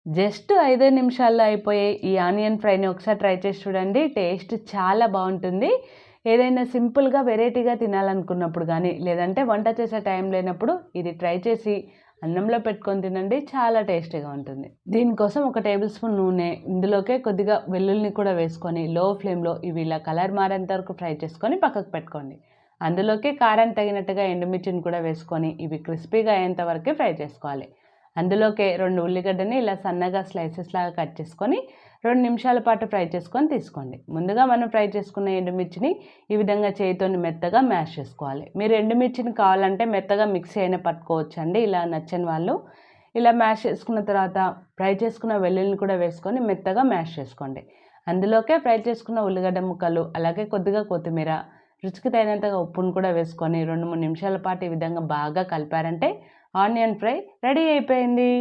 Just 5 నిమిషాల్లో అయిపోయే ఈ ఆనియన్ ఫ్రైని ఒకసారి ట్రై చేసి చూడండి. టేస్ట్ చాలా బాగుంటుంది. ఏదైనా సింపుల్గా వెరైటీగా తినాలనుకున్నప్పుడు కానీ లేదంటే వంట చేసే టైం లేనప్పుడు ఇది ట్రై చేసి అన్నంలో పెట్టుకొని తినండి. చాలా టేస్టీగా ఉంటుంది. దీనికోసం 1 టేబుల్ స్పూన్ నూనె, ఇందులోకే కొద్దిగా వెల్లుల్లిని కూడా వేసుకొని లో ఫ్లేమ్లో ఇవి ఇలా కలర్ మారేంత వరకు ఫ్రై చేసుకొని పక్కకు పెట్టుకోండి. అందులోకే కారం తగినట్టుగా ఎండుమిర్చిని కూడా వేసుకొని ఇవి క్రిస్పీగా అయ్యేంత వరకే ఫ్రై చేసుకోవాలి. అందులోకే 2 ఉల్లిగడ్డని ఇలా సన్నగా స్లైసెస్ లాగా కట్ చేసుకొని 2 నిమిషాల పాటు ఫ్రై చేసుకొని తీసుకోండి. ముందుగా మనం ఫ్రై చేసుకున్న ఎండుమిర్చిని ఈ విధంగా చేతితోని మెత్తగా మ్యాష్ చేసుకోవాలి. మీరు ఎండుమిర్చిని కావాలంటే మెత్తగా మిక్సీ అయినా పట్టుకోవచ్చండి. ఇలా నచ్చని వాళ్ళు ఇలా మ్యాష్ చేసుకున్న తర్వాత ఫ్రై చేసుకున్న వెల్లుల్లిని కూడా వేసుకొని మెత్తగా మ్యాష్ చేసుకోండి. అందులోకే ఫ్రై చేసుకున్న ఉల్లిగడ్డ ముక్కలు, అలాగే కొద్దిగా కొత్తిమీర, రుచికి తగినంతగా ఉప్పును కూడా వేసుకొని 2-3 నిమిషాల పాటు ఈ విధంగా బాగా కలిపారంటే ఆనియన్ ఫ్రై రెడీ అయిపోయింది.